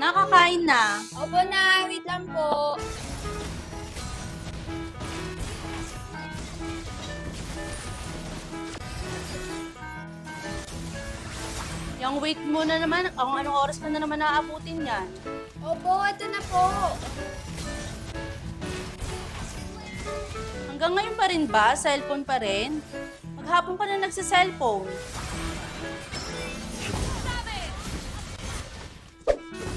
Nakakain na. Opo na, wait lang po. Yung wait mo na naman, anong oras ka na naman naaabutin yan? Opo, ito na po. Hanggang ngayon pa rin ba? Cellphone pa rin? Maghapon pa na nagsa-cellphone.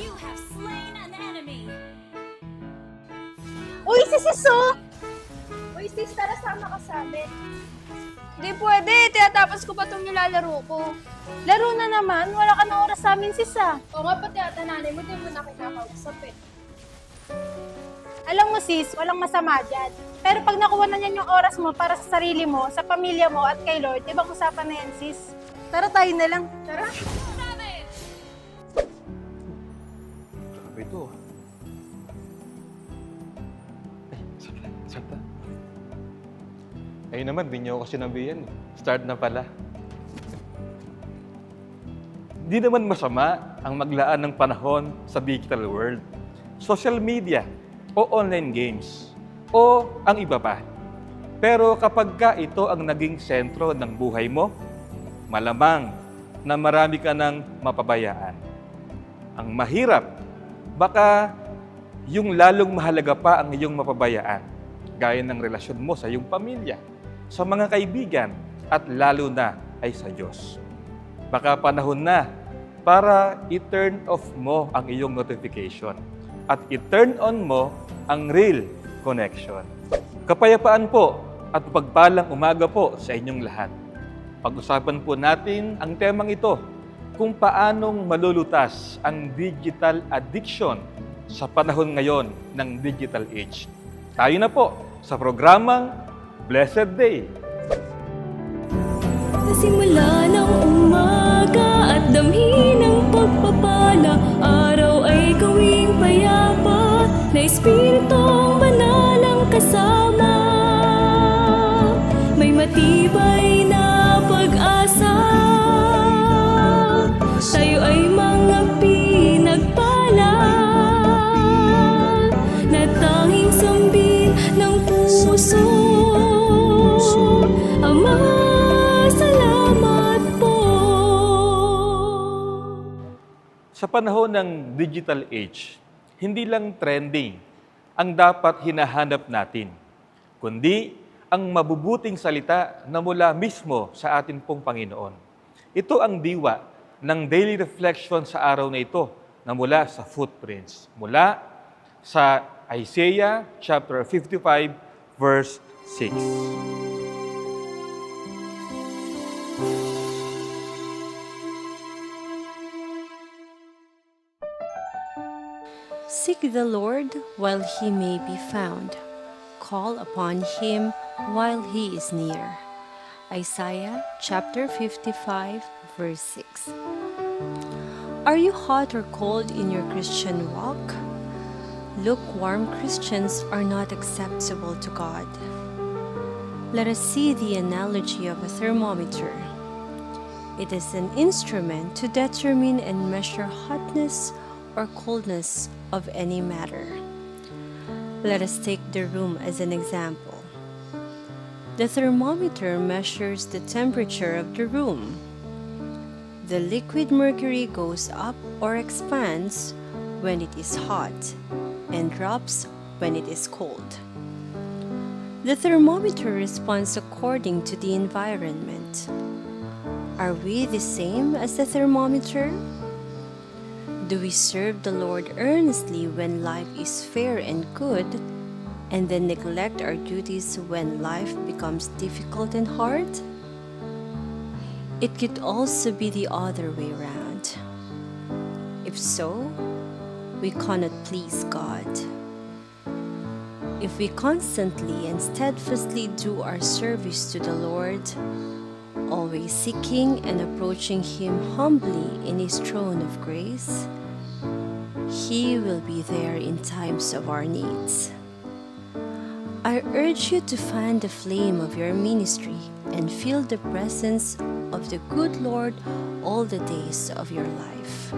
You have slain an enemy. Uy, si Siso! Uy, sis, tara sama ka sa amin. Hindi pwede, tinatapos ko pa itong nilalaro ko. Laro na naman, wala ka na oras sa amin, sis ah. O nga, pati ata nanay mo, di mo na kinakausap eh. Alam mo sis, walang masama dyan. Pero pag nakuha na niyan yung oras mo para sa sarili mo, sa pamilya mo at kay Lord, ibang usapan na yan sis. Tara tayo na lang. Tara. Grabe ito. Ay, sakta. Ayun naman, di niyo ako sinabihan. Start na pala. Di naman masama ang maglaan ng panahon sa digital world, social media, o online games, o ang iba pa. Pero kapag ka ito ang naging sentro ng buhay mo, malamang na marami ka ng mapabayaan. Ang mahirap, baka yung lalong mahalaga pa ang iyong mapabayaan, gaya ng relasyon mo sa iyong pamilya, sa mga kaibigan, at lalo na ay sa Diyos. Baka panahon na para i-turn off mo ang iyong notification at i-turn on mo ang real connection. Kapayapaan po at pagpalang umaga po sa inyong lahat. Pag-usapan po natin ang temang ito, kung paanong malulutas ang digital addiction sa panahon ngayon ng digital age. Tayo na po sa programang Blessed Day. Simula ng umaga at damhin ng pagpapala, araw ay gawing payapa, na Espiritong Banal ang kasama. May matibay na pag-asa, tayo ay mga pinagpala, na tanging sambin ng puso. Ama, salamat po. Sa panahon ng digital age, hindi lang trending ang dapat hinahanap natin, kundi ang mabubuting salita na mula mismo sa atin pong Panginoon. Ito ang diwa ng daily reflection sa araw na ito na mula sa Footprints, mula sa Isaiah chapter 55 verse 6. Seek the Lord while he may be found. Call upon him while he is near. Isaiah chapter 55 verse 6. Are you hot or cold in your Christian walk? Lukewarm Christians are not acceptable to God. Let us see the analogy of a thermometer. It is an instrument to determine and measure hotness or coldness of any matter. Let us take the room as an example. The thermometer measures the temperature of the room. The liquid mercury goes up or expands when it is hot and drops when it is cold. The thermometer responds according to the environment. Are we the same as the thermometer? Do we serve the Lord earnestly when life is fair and good, and then neglect our duties when life becomes difficult and hard? It could also be the other way around. If so, we cannot please God. If we constantly and steadfastly do our service to the Lord, always seeking and approaching Him humbly in His throne of grace, He will be there in times of our needs. I urge you to fan the flame of your ministry and feel the presence of the good Lord all the days of your life.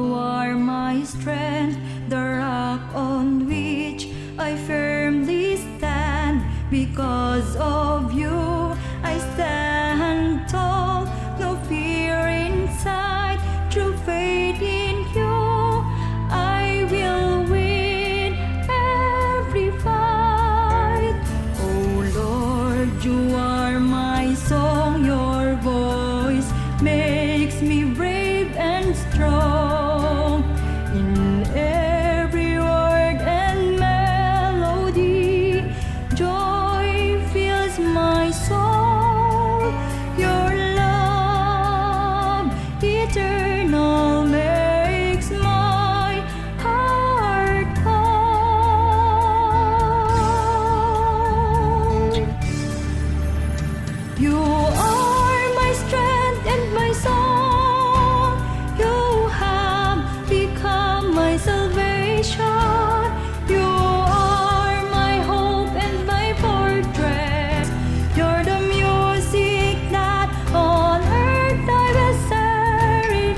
you are my strength, the rock on which I firmly stand. Because of you, I stand tall, no fear inside. Through faith in you, I will win every fight. Oh Lord, you are my song, your voice makes me brave and strong. In every word and melody, joy fills my soul. Your love eternal makes my heart whole. You are my strength and my song. You have become my salvation. You are my hope and my fortress. You're the music that on earth I will serenade.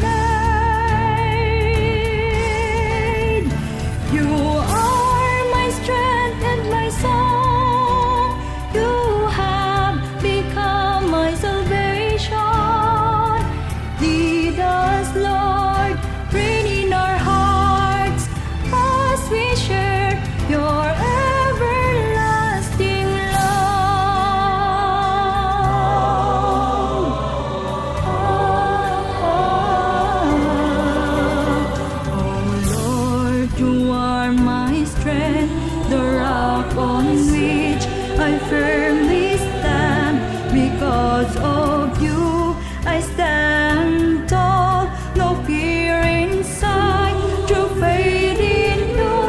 You are my strength and my song. You have become my salvation. Lead us, Lord, reign in our hearts as we share your everlasting love. Oh Lord, you are my strength, the rock on which I firmly stand. Because of you, I stand tall, no fear inside. Through faith in you,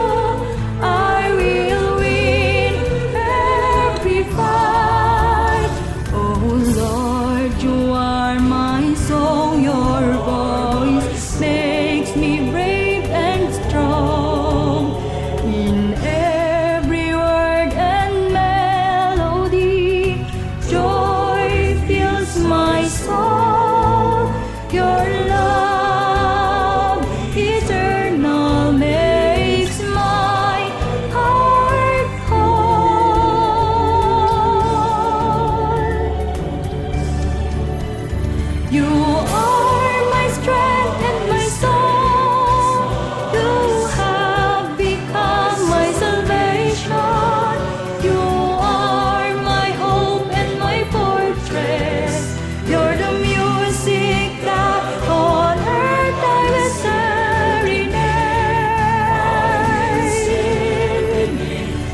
I will win every fight. Oh Lord, you are my song, your voice makes me brave and strong. In every word and melody, joy fills my soul. Your love eternal makes my heart whole. You are my strength and my song. You have become my salvation. You are my hope and my fortress. You're the music that on earth I will serenade.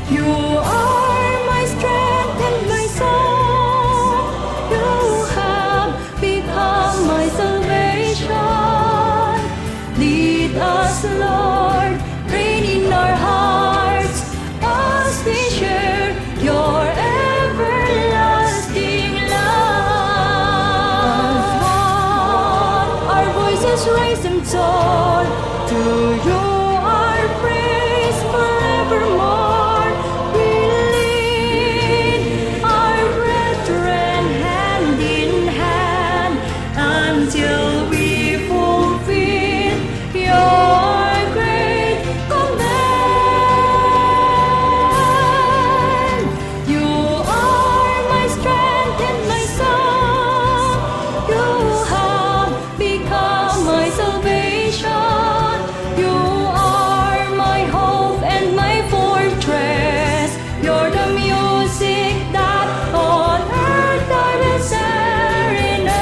You are my strength and my song. You have become my salvation. Lead us, Lord, reign in our hearts as we share your everlasting love. Our voices raise and soar to you, our praise forevermore. We lead our brethren hand in hand until we fulfill your great command. You are my strength and my song. You have become my salvation. You are my hope and my fortress. You're the music that on earth I will serenade.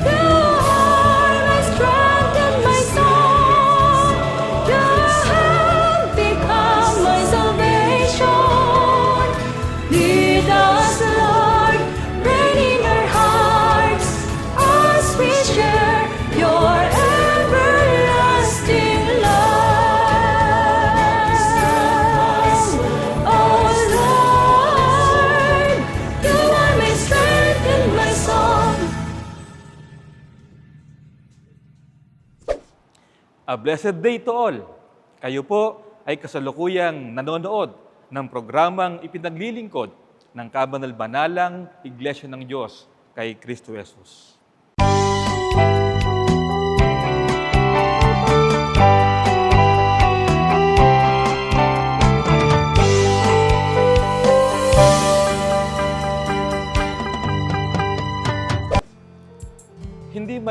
You are my strength and my song. You have become my salvation. Lead us, Lord, reign in our hearts as we share your everlasting love. Oh Lord, you are my strength and my song. A blessed day to all. Kayo po ay kasalukuyang nanonood ng programang ipinaglilingkod ng Kabanal-Banalang Iglesia ng Diyos kay Kristo Jesus.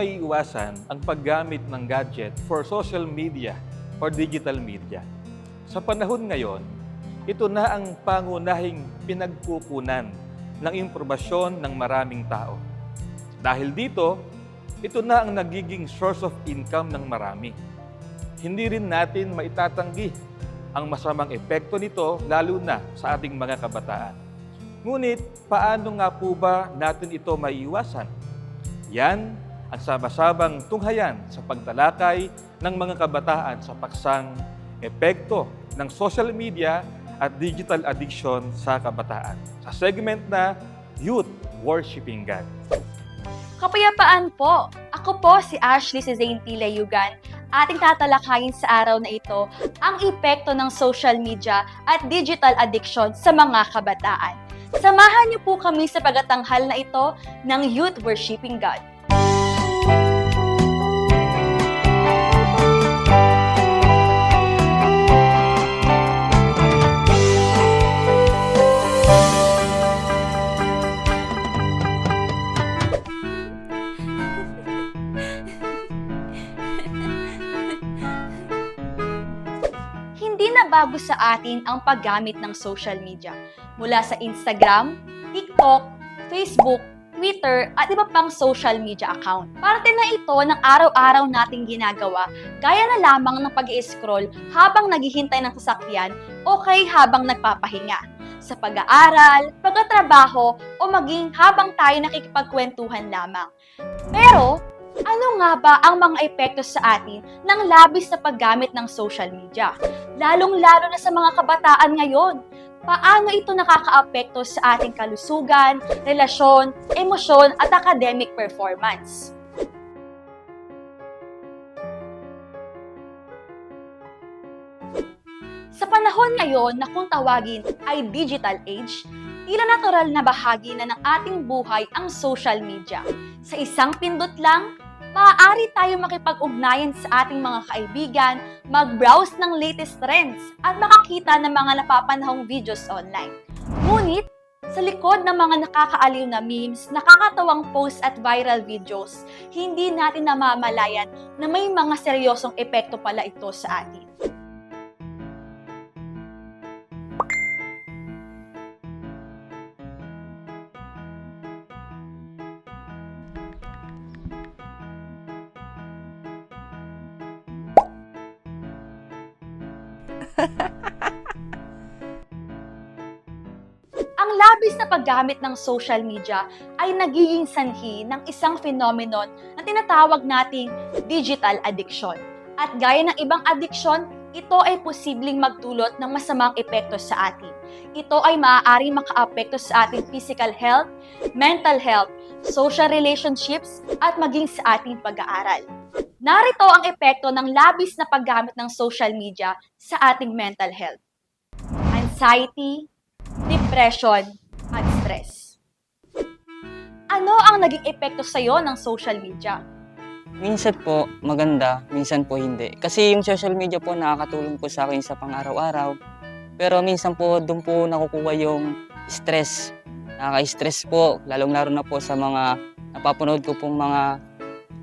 maiiwasan ang paggamit ng gadget for social media or digital media. Sa panahon ngayon, ito na ang pangunahing pinagkukunan ng impormasyon ng maraming tao. Dahil dito, ito na ang nagiging source of income ng marami. Hindi rin natin maitatanggi ang masamang epekto nito lalo na sa ating mga kabataan. Ngunit, paano nga po ba natin ito maiiwasan? Yan ang sama-sabang tunghayan sa pagtalakay ng mga kabataan sa paksang epekto ng social media at digital addiction sa kabataan. Sa segment na Youth Worshiping God. Kapayapaan po! Ako po si Ashley Zainty Layugan. Ating tatalakayin sa araw na ito ang epekto ng social media at digital addiction sa mga kabataan. Samahan niyo po kami sa pagtatanghal na ito ng Youth Worshiping God. Hindi na bago sa atin ang paggamit ng social media. Mula sa Instagram, TikTok, Facebook, Twitter, at iba pang social media account. Parte na ito ng araw-araw nating ginagawa, gaya na lamang ng pag-i-scroll habang naghihintay ng sasakyan o kay habang nagpapahinga. Sa pag-aaral, pagtatrabaho, o maging habang tayo nakikipagkwentuhan lamang. Pero, ano nga ba ang mga epekto sa atin ng labis na paggamit ng social media? Lalong-lalo na sa mga kabataan ngayon. Paano ito nakakaapekto sa ating kalusugan, relasyon, emosyon at academic performance? Sa panahon ngayon na kung tawagin ay digital age, tila natural na bahagi na ng ating buhay ang social media. Sa isang pindot lang, maaari tayo makipag-ugnayan sa ating mga kaibigan, mag-browse ng latest trends, at makakita ng mga napapanahong videos online. Ngunit, sa likod ng mga nakakaaliw na memes, nakakatawang posts at viral videos, hindi natin namamalayan na may mga seryosong epekto pala ito sa atin. Ang labis na paggamit ng social media ay nagiging sanhi ng isang phenomenon na tinatawag nating digital addiction. At gaya ng ibang addiction, ito ay posibleng magdulot ng masamang epekto sa atin. Ito ay maaaring makaapekto sa ating physical health, mental health, social relationships, at maging sa ating pag-aaral. Narito ang epekto ng labis na paggamit ng social media sa ating mental health. Anxiety, depression, at stress. Ano ang naging epekto sa iyo ng social media? Minsan po maganda, minsan po hindi. Kasi yung social media po nakakatulong po sa akin sa pang-araw-araw. Pero minsan po doon po nakukuha yung stress. Nakaka-stress po, lalong-laro na po sa mga napapanood ko pong mga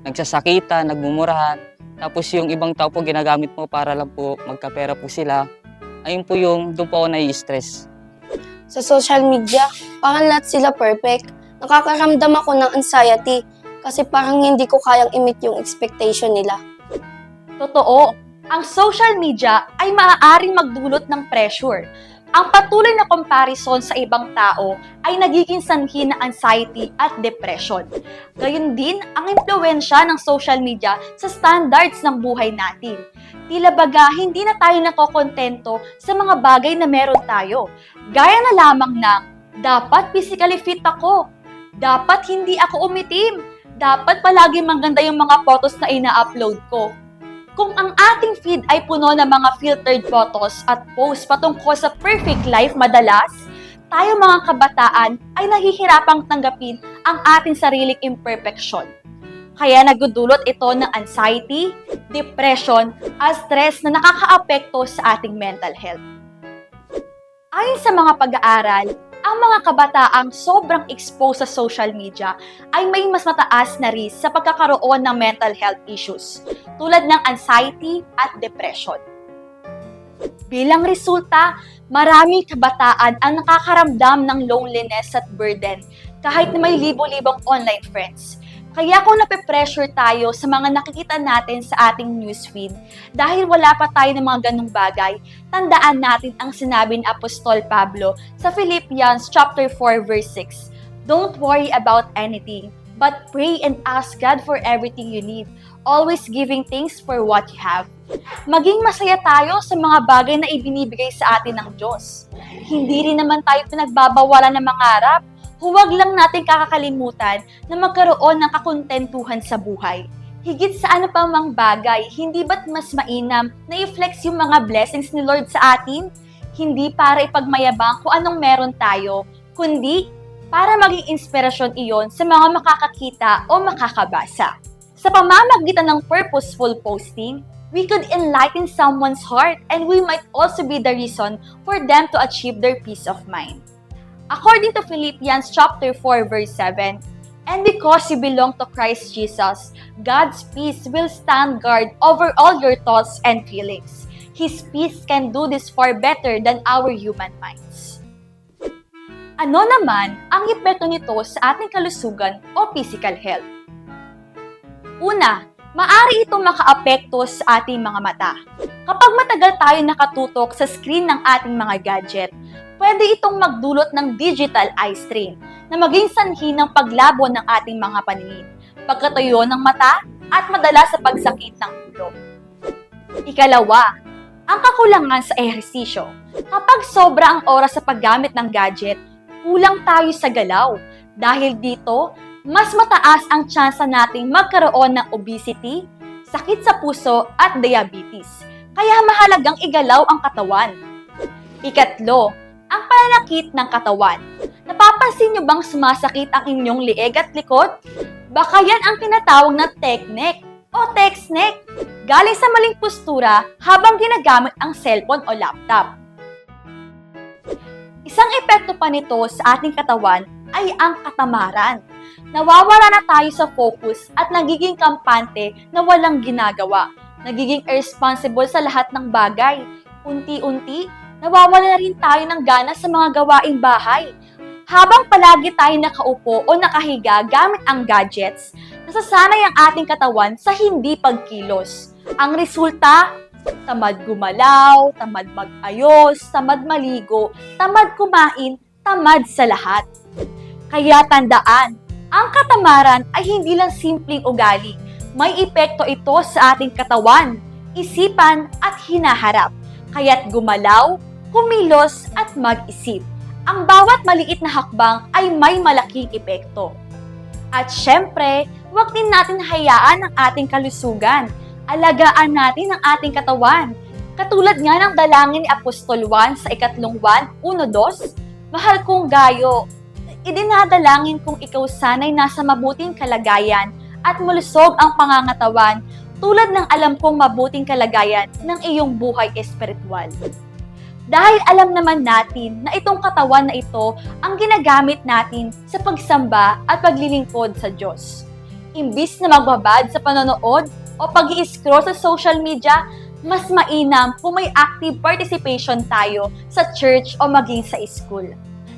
nagsasakitan, nagmumurahan. Tapos yung ibang tao po ginagamit mo para lang po magkapera po sila. Ayun po yung doon po ako nai-stress. Sa social media, parang lahat sila perfect. Nakakaramdam ako ng anxiety kasi parang hindi ko kayang i-meet yung expectation nila. Totoo, ang social media ay maaaring magdulot ng pressure. Ang patuloy na comparison sa ibang tao ay nagiging sanhi ng anxiety at depression. Gayun din ang impluwensya ng social media sa standards ng buhay natin. Tila baga hindi na tayo nakokontento sa mga bagay na meron tayo. Gaya na lamang ng, dapat physically fit ako, dapat hindi ako umitim, dapat palagi maganda yung mga photos na ina-upload ko. Kung ang ating feed ay puno ng mga filtered photos at posts patungkol sa perfect life madalas, tayo mga kabataan ay nahihirapang tanggapin ang ating sariling imperfection. Kaya nagdudulot ito ng anxiety, depression, at stress na nakakaapekto sa ating mental health. Ayon sa mga pag-aaral, ang mga kabataang sobrang exposed sa social media ay may mas mataas na risk sa pagkakaroon ng mental health issues tulad ng anxiety at depression. Bilang resulta, maraming kabataan ang nakakaramdam ng loneliness at burden kahit na may libo-libong online friends. Kaya kung nape-pressure tayo sa mga nakikita natin sa ating newsfeed dahil wala pa tayo ng mga ganung bagay, tandaan natin ang sinabi ni Apostol Pablo sa Philippians chapter 4 verse 6. Don't worry about anything, but pray and ask God for everything you need, always giving thanks for what you have. Maging masaya tayo sa mga bagay na ibinibigay sa atin ng Diyos. Hindi rin naman tayo pinagbabawalan ng mangarap. Huwag lang natin kakakalimutan na magkaroon ng kakontentuhan sa buhay. Higit sa ano pa mang bagay, hindi ba't mas mainam na i-flex yung mga blessings ni Lord sa atin? Hindi para ipagmayabang kung anong meron tayo, kundi para maging inspirasyon iyon sa mga makakakita o makakabasa. Sa pamamagitan ng purposeful posting, we could enlighten someone's heart and we might also be the reason for them to achieve their peace of mind. According to Philippians chapter 4 verse 7, and because you belong to Christ Jesus, God's peace will stand guard over all your thoughts and feelings. His peace can do this far better than our human minds. Ano naman ang epekto nito sa ating kalusugan o physical health? Una, maaari itong makaapekto sa ating mga mata. Kapag matagal tayo nakatutok sa screen ng ating mga gadget, pwede itong magdulot ng digital eye strain na maging sanhi ng paglabo ng ating mga paningin, pagkatuyo ng mata at madalas sa pagsakit ng ulo. Ikalawa, ang kakulangan sa ehersisyo. Kapag sobra ang oras sa paggamit ng gadget, kulang tayo sa galaw. Dahil dito, mas mataas ang tsansa nating magkaroon ng obesity, sakit sa puso at diabetes. Kaya mahalagang igalaw ang katawan. Ikatlo, ang pananakit ng katawan. Napapansin niyo bang sumasakit ang inyong leeg at likod? Baka yan ang tinatawag na tech neck o text neck, galing sa maling postura habang ginagamit ang cellphone o laptop. Isang epekto pa nito sa ating katawan ay ang katamaran. Nawawala na tayo sa focus at nagiging kampante na walang ginagawa. Nagiging irresponsible sa lahat ng bagay. Unti-unti, nawawala na rin tayo ng gana sa mga gawaing bahay. Habang palagi tayo nakaupo o nakahiga gamit ang gadgets, nasasanay ang ating katawan sa hindi pagkilos. Ang resulta, tamad gumalaw, tamad mag-ayos, tamad maligo, tamad kumain, tamad sa lahat. Kaya tandaan, ang katamaran ay hindi lang simpleng ugali. May epekto ito sa ating katawan, isipan at hinaharap. Kaya't gumalaw, kumilos at mag-isip. Ang bawat maliit na hakbang ay may malaking epekto. At syempre, huwag din natin hayaan ang ating kalusugan. Alagaan natin ang ating katawan. Katulad nga ng dalangin ni Apostol Juan sa ikatlong Juan 1:2, Mahal kong gayo, idinadalangin kong ikaw sana'y nasa mabuting kalagayan at malusog ang pangangatawan tulad ng alam kong mabuting kalagayan ng iyong buhay espiritual. Dahil alam naman natin na itong katawan na ito ang ginagamit natin sa pagsamba at paglilingkod sa Diyos. Imbis na magbabad sa panonood o pag-i-scroll sa social media, mas mainam kung may active participation tayo sa church o maging sa school.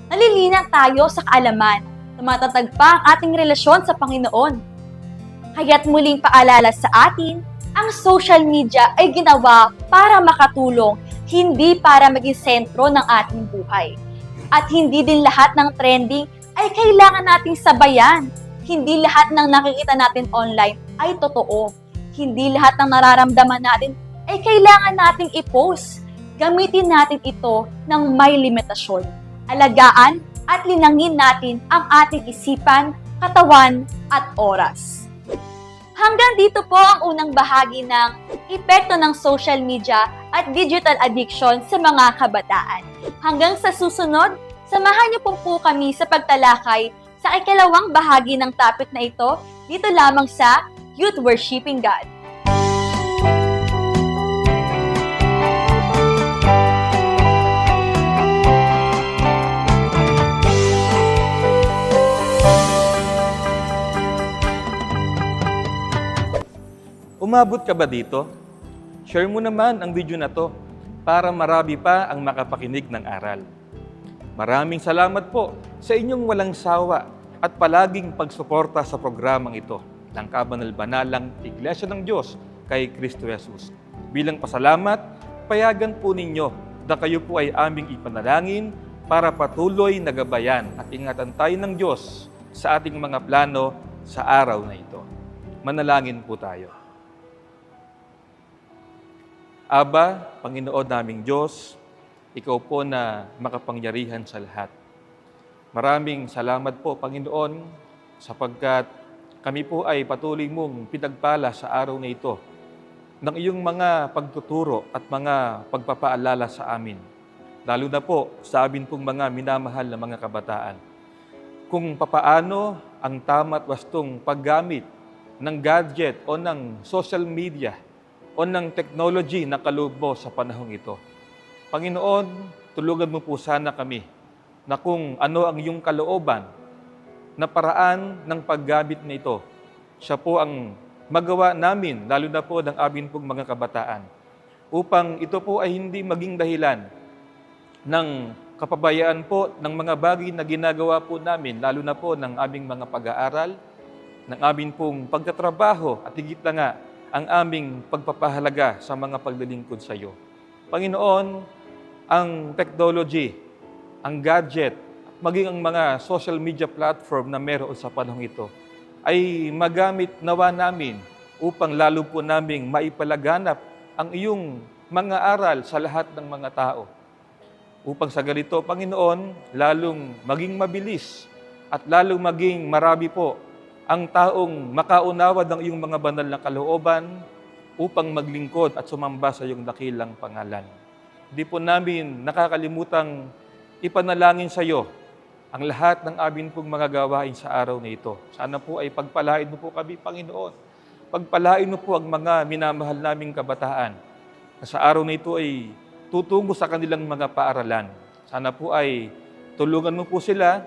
Nalilinaw tayo sa kaalaman, tumatatag pa ang ating relasyon sa Panginoon. Kaya't muling paalala sa atin, ang social media ay ginawa para makatulong, hindi para maging sentro ng ating buhay. At hindi din lahat ng trending ay kailangan nating sabayan. Hindi lahat ng nakikita natin online ay totoo. Hindi lahat ng nararamdaman natin ay kailangan nating i-post. Gamitin natin ito ng may limitasyon. Alagaan at linangin natin ang ating isipan, katawan at oras. Hanggang dito po ang unang bahagi ng epekto ng social media at digital addiction sa mga kabataan. Hanggang sa susunod, samahan niyo po kami sa pagtalakay sa ikalawang bahagi ng topic na ito dito lamang sa Youth Worshiping God. Umabot ka ba dito? Share mo naman ang video na to para marami pa ang makapakinig ng aral. Maraming salamat po sa inyong walang sawa at palaging pagsuporta sa programang ito ng Kabanal-Banalang Iglesia ng Diyos kay Kristo Jesus. Bilang pasalamat, payagan po ninyo na kayo po ay aming ipanalangin para patuloy na gabayan at ingatan tayo ng Diyos sa ating mga plano sa araw na ito. Manalangin po tayo. Aba, Panginoon naming Diyos, Ikaw po na makapangyarihan sa lahat. Maraming salamat po, Panginoon, sapagkat kami po ay patuloy mong pinagpala sa araw na ito ng iyong mga pagtuturo at mga pagpapaalala sa amin. Lalo na po sa amin pong mga minamahal na mga kabataan. Kung papaano ang tama at wastong paggamit ng gadget o ng social media o ng technology na kaloob mo sa panahong ito. Panginoon, tulungan mo po sana kami na kung ano ang iyong kalooban na paraan ng paggamit nito, siya po ang magawa namin, lalo na po ng amin pong mga kabataan, upang ito po ay hindi maging dahilan ng kapabayaan po ng mga bagay na ginagawa po namin, lalo na po ng aming mga pag-aaral, ng amin pong pagtatrabaho at higit na nga ang aming pagpapahalaga sa mga paglilingkod sa iyo. Panginoon, ang technology, ang gadget, maging ang mga social media platform na meron sa panahong ito, ay magamit nawa namin upang lalo po naming maipalaganap ang iyong mga aral sa lahat ng mga tao. Upang sa ganito, Panginoon, lalong maging mabilis at lalong maging marami po ang taong makaunawa ng iyong mga banal na kalooban upang maglingkod at sumamba sa iyong dakilang pangalan. Hindi po namin nakakalimutang ipanalangin sa iyo ang lahat ng amin pong mga gawain sa araw na ito. Sana po ay pagpalain mo po kami, Panginoon. Pagpalain mo po ang mga minamahal naming kabataan na sa araw na ito ay tutungo sa kanilang mga paaralan. Sana po ay tulungan mo po sila,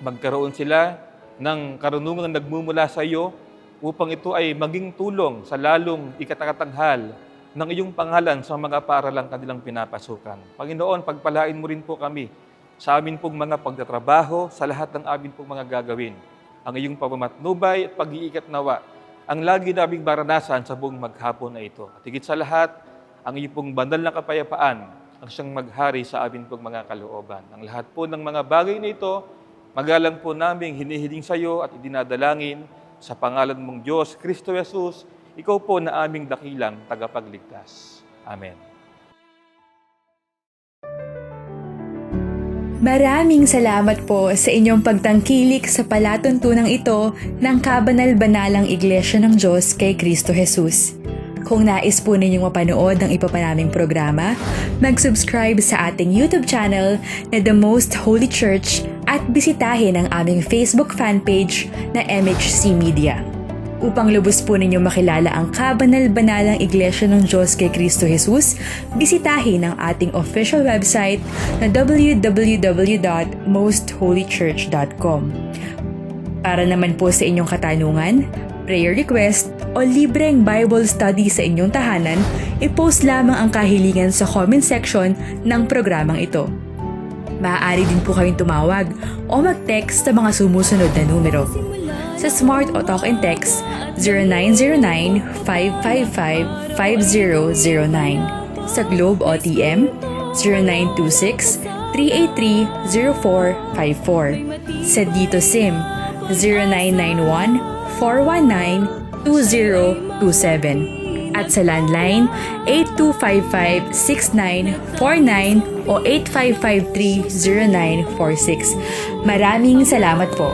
magkaroon sila ng karunungan na nagmumula sa iyo upang ito ay maging tulong sa lalong ikatakatanghal ng iyong pangalan sa mga paaralang kanilang pinapasukan. Panginoon, pagpalain mo rin po kami sa amin pong mga pagtatrabaho, sa lahat ng amin pong mga gagawin. Ang iyong pamamatnubay at pag-iikat nawa, ang lagi naming maranasan sa buong maghapon na ito. At higit sa lahat, ang iyong pong banal na kapayapaan ang siyang maghari sa amin pong mga kalooban. Ang lahat po ng mga bagay na ito, magalang po naming hinihiling sa iyo at idinadalangin sa pangalan mong Diyos, Kristo Jesus, ikaw po na aming dakilang tagapagligtas. Amen. Maraming salamat po sa inyong pagtangkilik sa palatuntunang ito ng Kabanal-Banalang Iglesia ng Diyos kay Kristo Jesus. Kung nais po ninyong mapanood ng iba pa naming programa, mag-subscribe sa ating YouTube channel na The Most Holy Church at bisitahin ang aming Facebook fanpage na MHC Media. Upang lubos po ninyong makilala ang Kabanal-Banalang Iglesia ng Diyos kay Kristo Jesus, bisitahin ang ating official website na www.mostholychurch.com. Para naman po sa inyong katanungan, prayer request, o libreng Bible study sa inyong tahanan, i-post lamang ang kahilingan sa comment section ng programang ito. Maaari din po kayong tumawag o mag-text sa mga sumusunod na numero. Sa Smart o Talk and Text, 0909-555-5009. Sa Globe o TM, 0926-383-0454. Sa Dito SIM, 0991-419-2027. At sa landline, 8255-6949 o 8553-0946. Maraming salamat po.